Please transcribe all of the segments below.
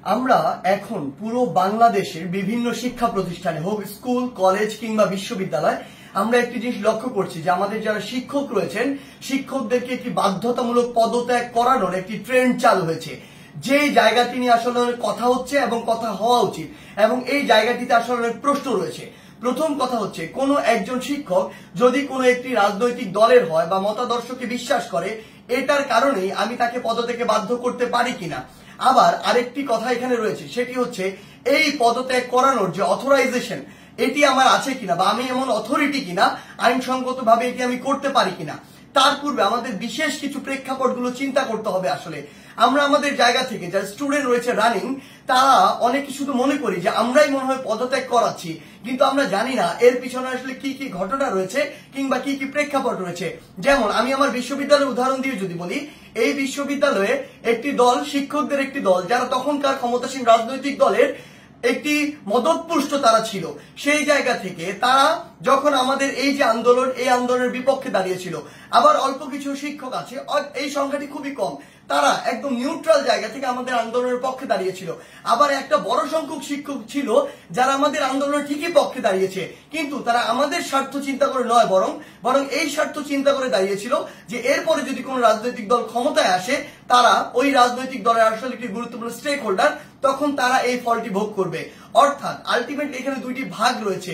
আমরা এখন পুরো বাংলাদেশের বিভিন্ন শিক্ষা প্রতিষ্ঠানে হোক স্কুল কলেজ কিংবা বিশ্ববিদ্যালয় আমরা একটি জিনিস লক্ষ্য করছি যে আমাদের যারা শিক্ষক রয়েছেন শিক্ষকদেরকে একটি বাধ্যতামূলক পদত্যাগ করানোর একটি ট্রেন্ড চালু হয়েছে। যে জায়গাটি নিয়ে আসলে কথা হচ্ছে এবং কথা হওয়া উচিত এবং এই জায়গাটিতে আসলে অনেক প্রশ্ন রয়েছে। প্রথম কথা হচ্ছে কোন একজন শিক্ষক যদি কোনো একটি রাজনৈতিক দলের হয় বা মতাদর্শকে বিশ্বাস করে এটার কারণেই আমি তাকে পদত্যাগে বাধ্য করতে পারি কিনা। আবার আরেকটি কথা এখানে রয়েছে সেটি হচ্ছে এই পদত্যাগ করানোর যে অথরাইজেশন এটি আমার আছে কিনা বা আমি এমন অথরিটি কিনা আইনসঙ্গত ভাবে এটি আমি করতে পারি কিনা। তার পূর্বে আমাদের বিশেষ কিছু প্রেক্ষাপটগুলো চিন্তা করতে হবে। আসলে আমরা আমাদের জায়গা থেকে যারা স্টুডেন্ট রয়েছে রানিং তারা অনেকে শুধু মনে করি যে আমরাই মনে হয় পদত্যাগ করাচ্ছি, কিন্তু আমরা জানি না এর পিছনে আসলে কি কি ঘটনা রয়েছে কিংবা কি কি প্রেক্ষাপট রয়েছে। যেমন আমি আমার বিশ্ববিদ্যালয়ের উদাহরণ দিয়ে যদি বলি, এই বিশ্ববিদ্যালয়ে একটি দল শিক্ষকদের একটি দল যারা তখনকার ক্ষমতাসীন রাজনৈতিক দলের একটি মদতপুষ্ট তারা ছিল। সেই জায়গা থেকে তারা যখন আমাদের এই যে আন্দোলন এই আন্দোলনের বিপক্ষে দাঁড়িয়েছিল। আবার অল্প কিছু শিক্ষক আছে, এই সংখ্যাটি খুবই কম, তারা একদম নিউট্রাল জায়গা থেকে আমাদের আন্দোলনের পক্ষে দাঁড়িয়েছিল। আবার একটা বড় সংখ্যক শিক্ষক ছিল যারা আমাদের আন্দোলনের ঠিকই পক্ষে দাঁড়িয়েছে, কিন্তু তারা আমাদের স্বার্থ চিন্তা করে নয় বরং এই স্বার্থ চিন্তা করে দাঁড়িয়েছিল যে এরপরে যদি কোনো রাজনৈতিক দল ক্ষমতায় আসে তারা ওই রাজনৈতিক দলের আসলে একটি গুরুত্বপূর্ণ স্টেক হোল্ডার, তখন তারা এই ফলটি ভোগ করবে। অর্থাৎ আলটিমেটলি এখানে দুইটি ভাগ রয়েছে।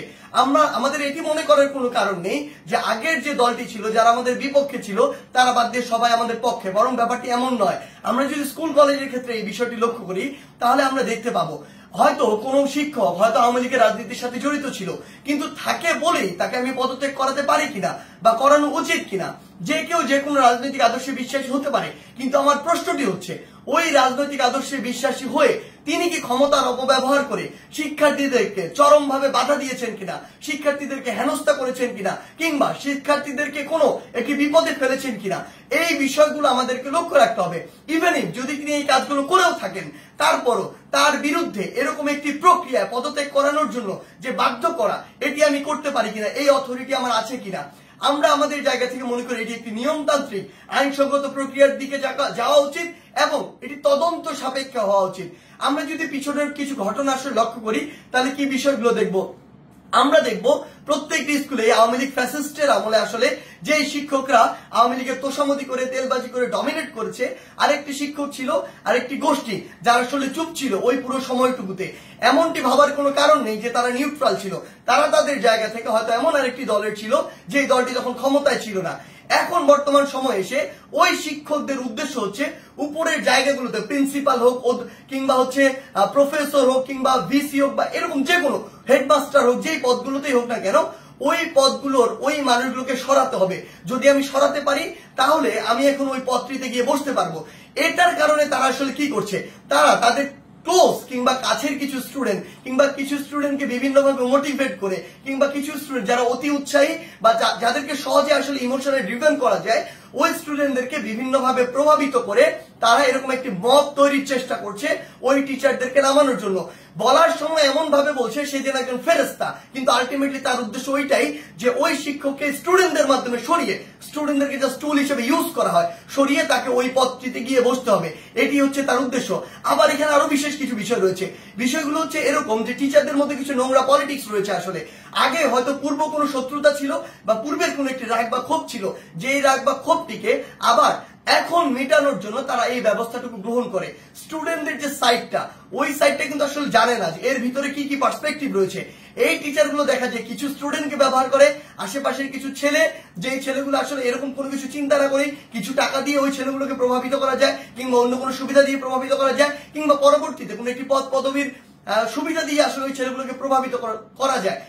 আমাদের এটি মনে করার কোনো কারণ নেই যে আগের যে দলটি ছিল যারা আমাদের বিপক্ষে ছিল তারা বাদ দিয়ে সবাই আমাদের পক্ষে, বরং ব্যাপারটি এমন নয়। আমরা যদি স্কুল কলেজের ক্ষেত্রে এই বিষয়টি লক্ষ্য করি তাহলে আমরা দেখতে পাবো হয়তো কোনো শিক্ষক হয়তো আওয়ামী লীগের রাজনীতির সাথে জড়িত ছিল, কিন্তু থাকে বলেই তাকে আমি পদত্যাগ করাতে পারি কিনা বা করানো উচিত কিনা। যে কেউ যে কোনো রাজনৈতিক আদর্শে বিশ্বাসী হতে পারে, কিন্তু আমার প্রশ্নটি হচ্ছে ওই রাজনৈতিক আদর্শে বিশ্বাসী হয়ে তিনি কি ক্ষমতার অপব্যবহার করে শিক্ষার্থীদেরকে চরমভাবে বাধা দিয়েছেন কিনা, শিক্ষার্থীদেরকে হেনস্থা করেছেন কিনা, কিংবা শিক্ষার্থীদেরকে কোনো একটি বিপদে ফেলেছেন কিনা, এই বিষয়গুলো আমাদেরকে লক্ষ্য রাখতে হবে। ইভেন ইফ যদি তিনি এই কাজগুলো করেও থাকেন তারপরও তার বিরুদ্ধে এরকম একটি প্রক্রিয়ায় পদত্যাগ করানোর জন্য যে বাধ্য করা এটি আমি করতে পারি কিনা, এই অথরিটি আমার আছে কিনা। আমরা আমাদের জায়গা থেকে মনে করি এটি একটি নিয়মতান্ত্রিক আইনসঙ্গত প্রক্রিয়ার দিকে যাওয়া উচিত এবং এটি তদন্ত সাপেক্ষ হওয়া উচিত। আমরা যদি পিছনের কিছু ঘটনা আসলে লক্ষ্য করি তাহলে কি বিষয়গুলো দেখব। আমরা দেখব প্রত্যেকটি স্কুলে আওয়ামী লীগ ফ্যাসিস্টের আমলে আসলে যে শিক্ষকরা আওয়ামী লীগের তোষামতি করে তেলবাজি করে ডমিনেট করেছে, আরেকটি শিক্ষক ছিল আরেকটি গোষ্ঠী যারা আসলে চুপ ছিল ওই পুরো সময়টুকুতে। এমনটি ভাবার কোনো কারণ নেই যে তারা নিউট্রাল ছিল, তারা তাদের জায়গা থেকে হয়তো এমন আরেকটি দলের ছিল যে দলটি তখন ক্ষমতায় ছিল না। এখন বর্তমান সময় এসে ওই শিক্ষকদের উদ্দেশ্য হচ্ছে উপরের জায়গাগুলোতে প্রিন্সিপাল হোক কিংবা হচ্ছে প্রফেসর হোক কিংবা ভিসি হোক বা এরকম যে কোনো হেডমাস্টার হোক, যেই পদগুলোতেই হোক না কেন ওই পদগুলোর ওই মানুষগুলোকে সরাতে হবে। যদি আমি সরাতে পারি তাহলে আমি এখন ওই পদটিতে গিয়ে বসতে পারবো। এটার কারণে তারা আসলে কি করছে, তারা তাদের ক্লোজ কিংবা কাছের কিছু স্টুডেন্ট কিংবা কিছু স্টুডেন্টকে বিভিন্নভাবে মোটিভেট করে কিংবা কিছু স্টুডেন্ট যারা অতি উৎসাহী বা যাদেরকে সহজে আসলে ইমোশনালি ড্রিভেন করা যায় ওই স্টুডেন্টদেরকে বিভিন্নভাবে প্রভাবিত করে তারা এরকম একটি মত তৈরির চেষ্টা করছে ওই টিচারদেরকে নামানোর জন্য। বলার সময় এমন ভাবে বলছে সে যেন একজন ফেরেশতা, কিন্তু আলটিমেটলি তার উদ্দেশ্য ওইটাই যে ওই শিক্ষককে স্টুডেন্টদের মাধ্যমে সরিয়ে স্টুডেন্টদেরকে জাস্ট টুল হিসেবে ইউজ করা হয়, সরিয়ে তাকে ওই পদটিতে গিয়ে বসতে হবে, এটি হচ্ছে তার উদ্দেশ্য। আবার এখানে আরো বিশেষ কিছু বিষয় রয়েছে। বিষয়গুলো হচ্ছে এরকম যে টিচারদের মধ্যে কিছু নোংরা পলিটিক্স রয়েছে। আসলে আগে হয়তো পূর্ব কোনো শত্রুতা ছিল বা পূর্বের কোনো একটি রাগ বা ক্ষোভ ছিল, যেই রাগ বা ক্ষোভটিকে আবার এখন মেটানোর জন্য তারা এই ব্যবস্থাটুকু গ্রহণ করে। স্টুডেন্টদের যে সাইডটা ওই সাইডটা কিন্তু আসলে জানে না যে এর ভিতরে কি কি পার্সপেক্টিভ রয়েছে। এই টিচারগুলো দেখা যায় কিছু স্টুডেন্টকে ব্যবহার করে, আশেপাশের কিছু ছেলে যেই ছেলেগুলো আসলে এরকম কোনো কিছু চিন্তা না করে কিছু টাকা দিয়ে ওই ছেলেগুলোকে প্রভাবিত করা যায় কিংবা অন্য কোনো সুবিধা দিয়ে প্রভাবিত করা যায় কিংবা পরবর্তীতে কোনো একটি পদ পদবীর সুবিধা দিয়ে আসলে ওই ছেলেগুলোকে প্রভাবিত করা যায়।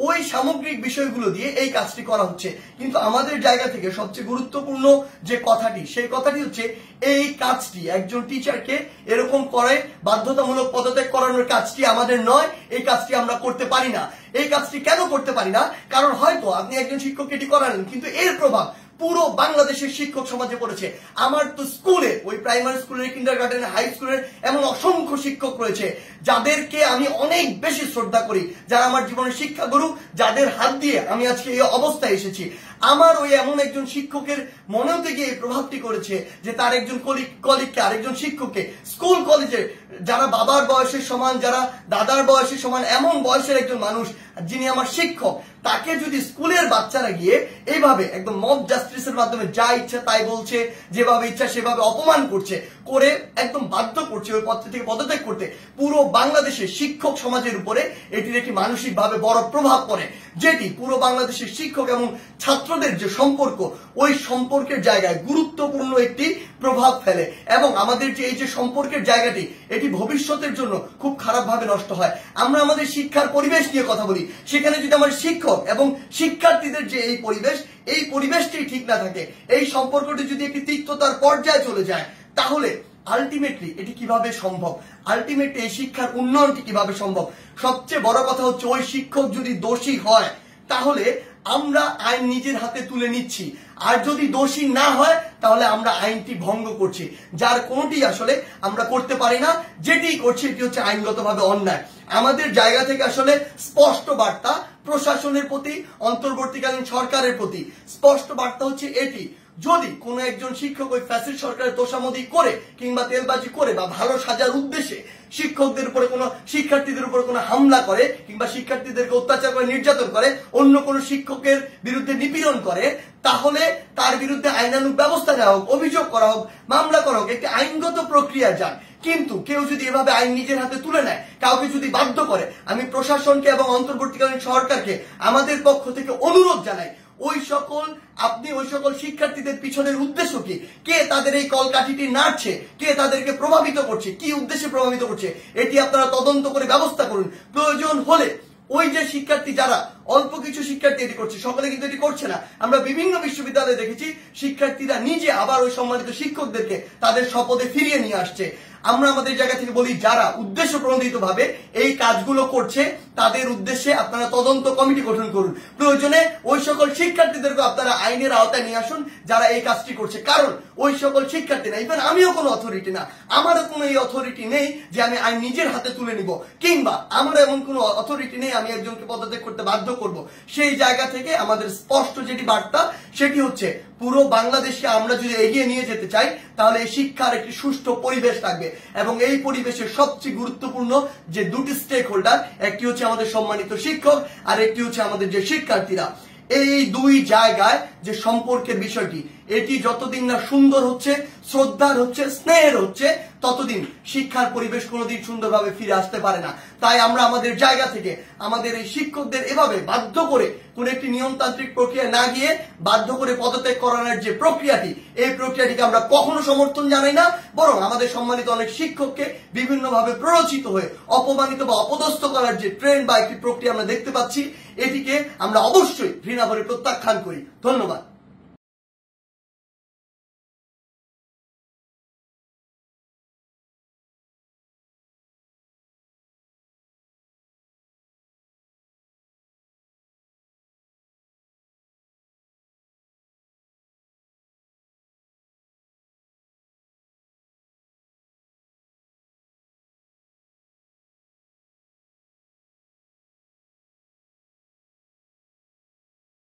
ওই সামগ্রিক বিষয়গুলো দিয়ে এই কাজটি করা হচ্ছে। কিন্তু আমাদের জায়গা থেকে সবচেয়ে গুরুত্বপূর্ণ যে কথাটি সেই কথাটি হচ্ছে এই কাজটি একজন টিচারকে এরকম করে বাধ্যতামূলক পদত্যাগ করানোর কাজটি আমাদের নয়, এই কাজটি আমরা করতে পারি না। এই কাজটি কেন করতে পারি না? কারণ হয়তো আপনি একজন শিক্ষককে এটি করালেন কিন্তু এর প্রভাব পুরো বাংলাদেশের শিক্ষক সমাজে পড়েছে। আমার তো স্কুলে ওই প্রাইমারি স্কুলের কিন্ডারগার্টেন হাই স্কুলের এমন অসংখ্য শিক্ষক রয়েছে যাদেরকে আমি অনেক বেশি শ্রদ্ধা করি, যারা আমার জীবনের শিক্ষাগুরু, যাদের হাত দিয়ে আমি আজকে এই অবস্থায় এসেছি। আমার ওই এমন একজন শিক্ষকের মনেও থেকে এই প্রভাবটি করেছে যে তার একজন কলিগকে আরেকজন শিক্ষককে স্কুল কলেজে যারা বাবার বয়সের সমান, যারা দাদার বয়সের সমান, এমন বয়সের একজন মানুষ যিনি আমার শিক্ষক, তাকে যদি স্কুলের বাচ্চারা গিয়ে এইভাবে একদম মব জাস্টিসের মাধ্যমে যা ইচ্ছা তাই বলছে, যেভাবে ইচ্ছা সেভাবে অপমান করছে, করে একদম বাধ্য করছে ওই পদ থেকে পদত্যাগ করতে, পুরো বাংলাদেশের শিক্ষক সমাজের উপরে এটির একটি মানসিকভাবে বড় প্রভাব পড়ে, যেটি পুরো বাংলাদেশের শিক্ষক এবং ছাত্রদের যে সম্পর্ক, ওই সম্পর্কের জায়গায় গুরুত্বপূর্ণ একটি প্রভাব ফেলে এবং আমাদের যে এই যে সম্পর্কের জায়গাটি, এটি ভবিষ্যতের জন্য খুব খারাপভাবে নষ্ট হয়। আমরা আমাদের শিক্ষার পরিবেশ নিয়ে কথা বলি, সেখানে যদি আমার শিক্ষক এবং শিক্ষার্থীদের যে এই পরিবেশটি ঠিক না থাকে, এই সম্পর্কটি যদি একটি তিক্ততার পর্যায়ে চলে যায়, তাহলে আলটিমেটলি এটি কিভাবে সম্ভব? আলটিমেটলি এই শিক্ষার উন্নয়নটি কিভাবে সম্ভব? সবচেয়ে বড় কথা হচ্ছে ওই শিক্ষক যদি দোষী হয় তাহলে আমরা আইন নিজের হাতে তুলে নিচ্ছি, আর যদি দোষী না হয় তাহলে আমরা আইনটি ভঙ্গ করছি, যার কোনোটি আসলে আমরা করতে পারি না। যেটি করছি এটি হচ্ছে আইনগতভাবে অন্যায়। আমাদের জায়গা থেকে আসলে স্পষ্ট বার্তা প্রশাসনের প্রতি, অন্তর্বর্তীকালীন সরকারের প্রতি স্পষ্ট বার্তা হচ্ছে এটি, যদি কোনো একজন শিক্ষক ওই ফ্যাসিস্ট সরকারের তোষামোদি করে কিংবা তেলবাজি করে বা ভালো সাজার উদ্দেশ্যে শিক্ষকদের উপরে কোনো শিক্ষার্থীদের উপরে কোনো হামলা করে কিংবা শিক্ষার্থীদেরকে অত্যাচার করে নির্যাতন করে, অন্য কোনো শিক্ষকের বিরুদ্ধে নিপীড়ন করে, তাহলে তার বিরুদ্ধে আইনানুগ ব্যবস্থা নেওয়া হোক, অভিযোগ করা হোক, মামলা করা হোক, একটি আইনগত প্রক্রিয়া যাক। কিন্তু কেউ যদি এভাবে আইন নিজের হাতে তুলে নেয়, কাউকে যদি বাধ্য করে, আমি প্রশাসনকে এবং অন্তর্বর্তীকালীন সরকারকে আমাদের পক্ষ থেকে অনুরোধ জানাই, ওই সকল শিক্ষার্থীদের পিছনের উদ্দেশ্য কি, কে তাদের এই কলকাঠিটি নাড়ছে, কে তাদেরকে প্রভাবিত করছে, কি উদ্দেশ্যে প্রভাবিত করছে, এটি আপনারা তদন্ত করে ব্যবস্থা করুন। প্রয়োজন হলে ওই যে শিক্ষার্থী, যারা অল্প কিছু শিক্ষার্থী এটি করছে, সকলে কিন্তু এটি করছে না। আমরা বিভিন্ন বিশ্ববিদ্যালয়ে দেখেছি শিক্ষার্থীরা নিজে আবার ওই সম্মানিত শিক্ষকদেরকে তাদের শপথে ফিরিয়ে নিয়ে আসছে। আমরা আমাদের জায়গা থেকে বলি, যারা উদ্দেশ্য প্রণোদিত ভাবে এই কাজগুলো করছে তাদের উদ্দেশ্যে আপনারা তদন্ত কমিটি গঠন করুন। প্রয়োজনে ওই সকল শিক্ষার্থীদেরকে আপনারা আইনের আওতায় নিয়ে আসুন যারা এই কাজটি করছে, কারণ ওই সকল শিক্ষার্থী না, ইভেন আমিও কোনো অথরিটি না, আমারও কোনো এই অথরিটি নেই যে আমি আইন নিজের হাতে তুলে নিব, কিংবা আমার এমন কোনো অথরিটি নেই আমি একজনকে পদত্যাগ করতে বাধ্য করব। সেই জায়গা থেকে আমাদের স্পষ্ট যেটি বার্তা, সেটি হচ্ছে পুরো বাংলাদেশকে আমরা যদি এগিয়ে নিয়ে যেতে চাই তাহলে এই শিক্ষার একটি সুষ্ঠু পরিবেশ থাকবে, এবং এই পরিবেশের সবচেয়ে গুরুত্বপূর্ণ যে দুটি স্টেক হোল্ডার, একটি হচ্ছে আমাদের সম্মানিত শিক্ষক আর একটি হচ্ছে আমাদের যে শিক্ষার্থীরা। এই দুই জায়গায় যে সম্পর্কের বিষয়টি, এটি যতদিন না সুন্দর হচ্ছে, শ্রদ্ধার হচ্ছে, স্নেহের হচ্ছে, ততদিন শিক্ষার পরিবেশ কোনোদিন সুন্দরভাবে ফিরে আসতে পারে না। তাই আমরা আমাদের জায়গা থেকে আমাদের এই শিক্ষকদের এভাবে বাধ্য করে কোন একটি নিয়মতান্ত্রিক প্রক্রিয়া না গিয়ে বাধ্য করে পদত্যাগ করানোর যে প্রক্রিয়াটি, এই প্রক্রিয়াটিকে আমরা কখনো সমর্থন জানাই না, বরং আমাদের সম্মানিত অনেক শিক্ষককে বিভিন্নভাবে প্ররোচিত হয়ে অপমানিত বা অপদস্থ করার যে ট্রেন্ড বা একটি প্রক্রিয়া আমরা দেখতে পাচ্ছি, এটিকে আমরা অবশ্যই ঘৃণা ভরে প্রত্যাখ্যান করি। ধন্যবাদ।